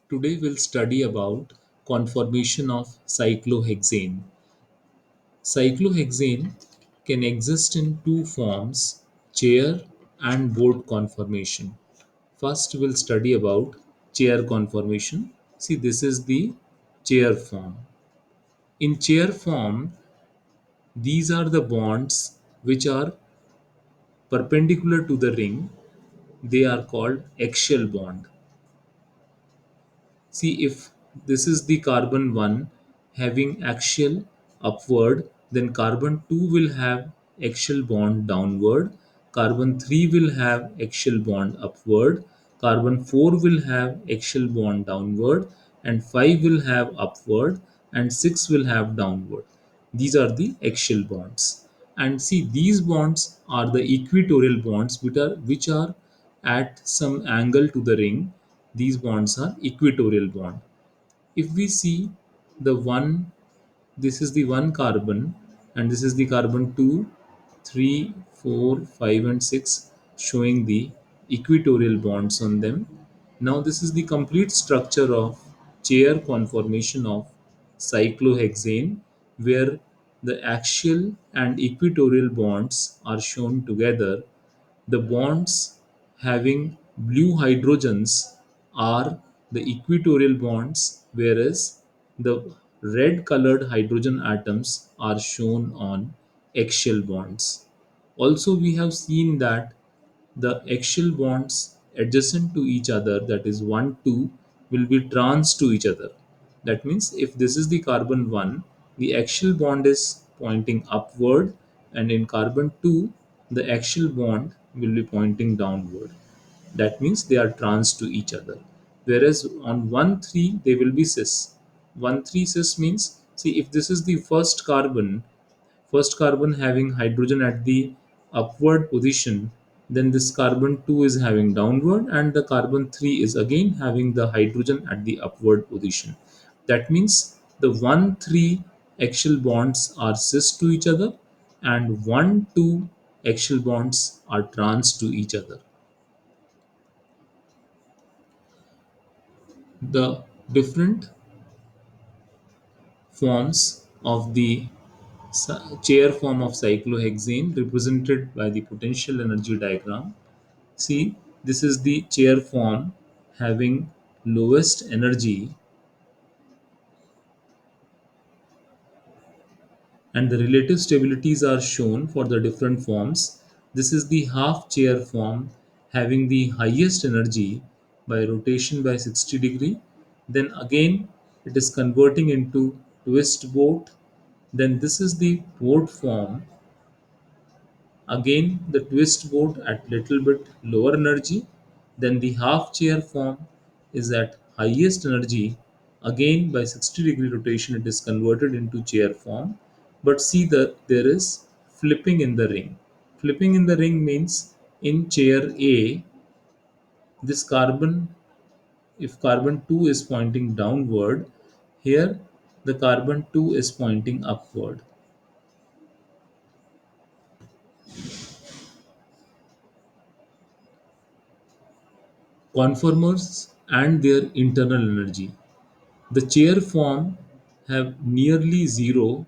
Today we'll study about conformation of cyclohexane. Cyclohexane can exist in two forms, chair and board conformation. First we'll study about chair conformation. See, this is the chair form. In chair form, these are the bonds which are perpendicular to the ring. They are called axial bond. See, if this is the carbon 1 having axial upward, then carbon 2 will have axial bond downward, carbon 3 will have axial bond upward, carbon 4 will have axial bond downward, and 5 will have upward, and 6 will have downward. These are the axial bonds. And see, these bonds are the equatorial bonds which are at some angle to the ring. These bonds are equatorial bond. If we see the one, this is the one carbon, and this is the carbon 2, 3, 4, 5, and 6, showing the equatorial bonds on them. Now this is the complete structure of chair conformation of cyclohexane, where the axial and equatorial bonds are shown together. The bonds having blue hydrogens are the equatorial bonds, whereas the red colored hydrogen atoms are shown on axial bonds. Also, we have seen that the axial bonds adjacent to each other, that is 1 2, will be trans to each other. That means if this is the carbon 1, the axial bond is pointing upward, and in carbon 2 the axial bond will be pointing downward. That means they are trans to each other. Whereas on 1 3 they will be cis. 1 3 cis means, see, if this is the first carbon having hydrogen at the upward position, then this carbon 2 is having downward, and the carbon 3 is again having the hydrogen at the upward position. That means the 1 3 axial bonds are cis to each other, and 1 2 axial bonds are trans to each other. The different forms of the chair form of cyclohexane represented by the potential energy diagram. See, this is the chair form having lowest energy, and the relative stabilities are shown for the different forms. This is the half chair form having the highest energy by rotation by 60 degree. Then again it is converting into twist boat. Then this is the boat form. Again, the twist boat at little bit lower energy. Then the half chair form is at highest energy. Again, by 60-degree rotation, it is converted into chair form. But see that there is flipping in the ring. Flipping in the ring means in chair A, this carbon, if carbon 2 is pointing downward, here the carbon 2 is pointing upward. Conformers and their internal energy. The chair form have nearly zero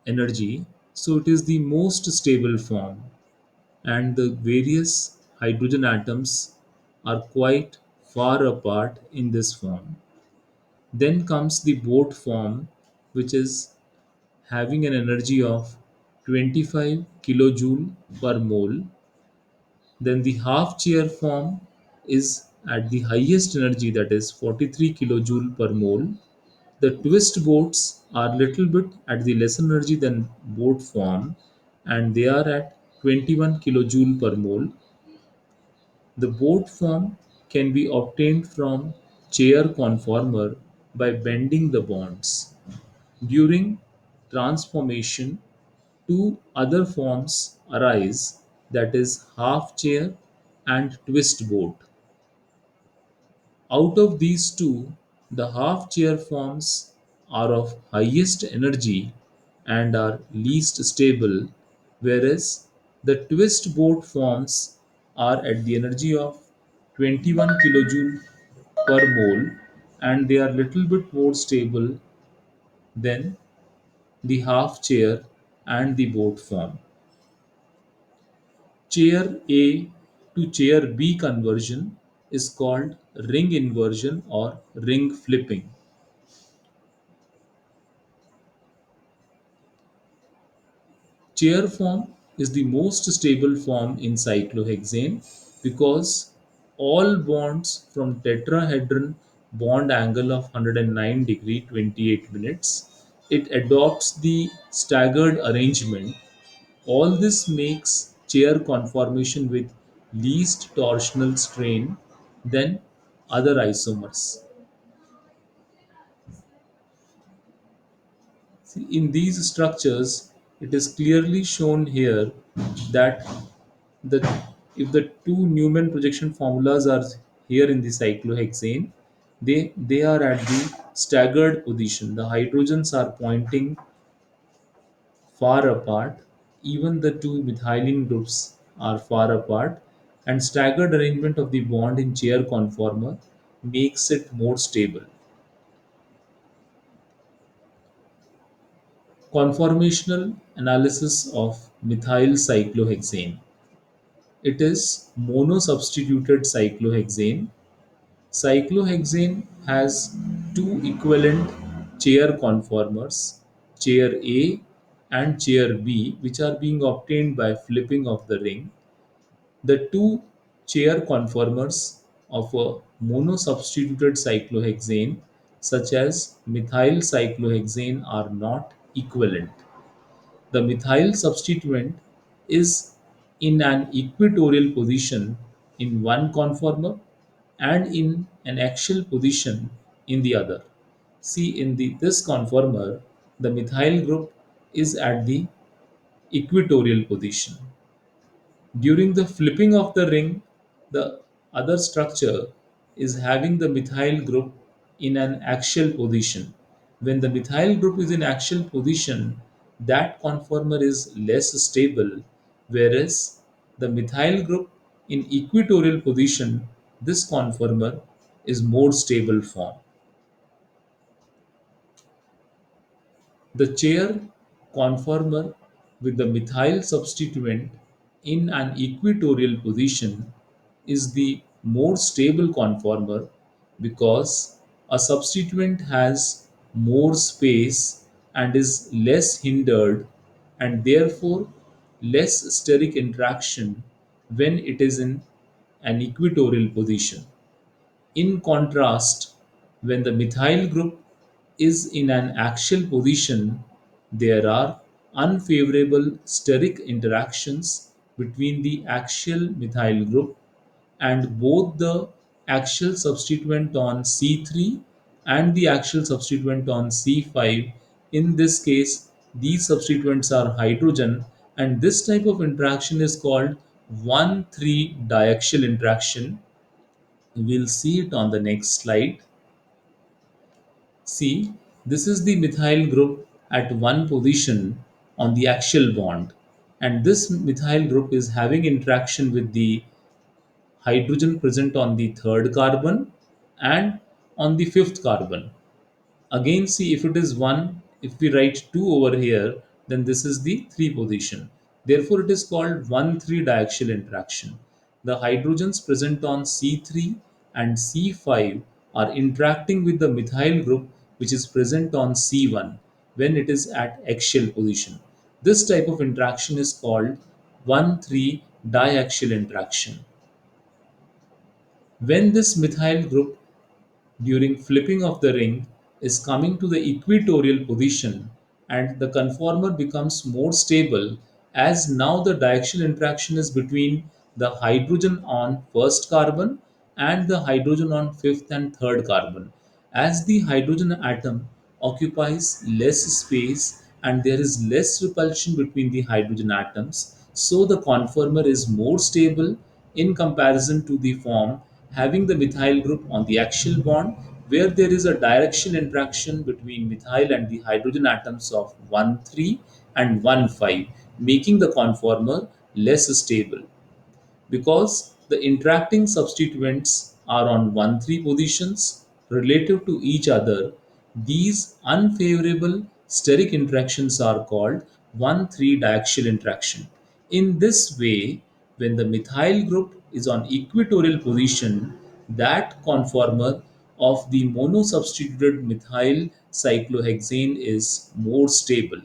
energy, so it is the most stable form, and the various hydrogen atoms are quite far apart in this form. Then comes the boat form, which is having an energy of 25 kilojoule per mole. Then the half chair form is at the highest energy, that is 43 kilojoule per mole. The twist boats are little bit at the less energy than boat form, and they are at 21 kilojoule per mole. The boat form can be obtained from chair conformer by bending the bonds. During transformation, two other forms arise, that is half chair and twist boat. Out of these two, the half chair forms are of highest energy and are least stable, whereas the twist boat forms are at the energy of 21 kilojoule per mole. and they are little bit more stable than the half chair and the boat form. Chair A to chair B conversion is called ring inversion or ring flipping. Chair form is the most stable form in cyclohexane because all bonds from tetrahedron bond angle of 109 degree 28 minutes. It adopts the staggered arrangement. All this makes chair conformation with least torsional strain than other isomers. See, in these structures, it is clearly shown here that the if the two Newman projection formulas are here in the cyclohexane, they are at the staggered position. The hydrogens are pointing far apart. Even the two methylene groups are far apart, and staggered arrangement of the bond in chair conformer makes it more stable. Conformational analysis of methyl cyclohexane. It is monosubstituted cyclohexane. Cyclohexane has two equivalent chair conformers, chair A and chair B, which are being obtained by flipping of the ring. The two chair conformers of a monosubstituted cyclohexane, such as methyl cyclohexane, are not equivalent. The methyl substituent is in an equatorial position in one conformer and in an axial position in the other. See, in this conformer, the methyl group is at the equatorial position. During the flipping of the ring, the other structure is having the methyl group in an axial position. When the methyl group is in axial position, that conformer is less stable, whereas the methyl group in equatorial position, this conformer is more stable form. The chair conformer with the methyl substituent in an equatorial position is the more stable conformer because a substituent has more space and is less hindered and therefore less steric interaction when it is in an equatorial position. In contrast, when the methyl group is in an axial position, there are unfavorable steric interactions between the axial methyl group and both the axial substituent on C3 and the axial substituent on C5. In this case, these substituents are hydrogen, and this type of interaction is called 1,3 diaxial interaction. We'll see it on the next slide. See, this is the methyl group at one position on the axial bond, and this methyl group is having interaction with the hydrogen present on the third carbon and on the fifth carbon. Again, see, if it is 1, if we write 2 over here, then this is the 3 position. Therefore, it is called 1,3 diaxial interaction. The hydrogens present on C3 and C5 are interacting with the methyl group which is present on C1 when it is at axial position. This type of interaction is called 1,3 diaxial interaction. When this methyl group during flipping of the ring is coming to the equatorial position and the conformer becomes more stable as now the diaxial interaction is between the hydrogen on first carbon and the hydrogen on fifth and third carbon. As the hydrogen atom occupies less space and there is less repulsion between the hydrogen atoms, so the conformer is more stable in comparison to the form having the methyl group on the axial bond where there is a directional interaction between methyl and the hydrogen atoms of 1,3 and 1,5, making the conformer less stable. Because the interacting substituents are on 1,3 positions, relative to each other, these unfavorable steric interactions are called 1,3 diaxial interaction. In this way, when the methyl group is on equatorial position, that conformer of the monosubstituted methyl cyclohexane is more stable.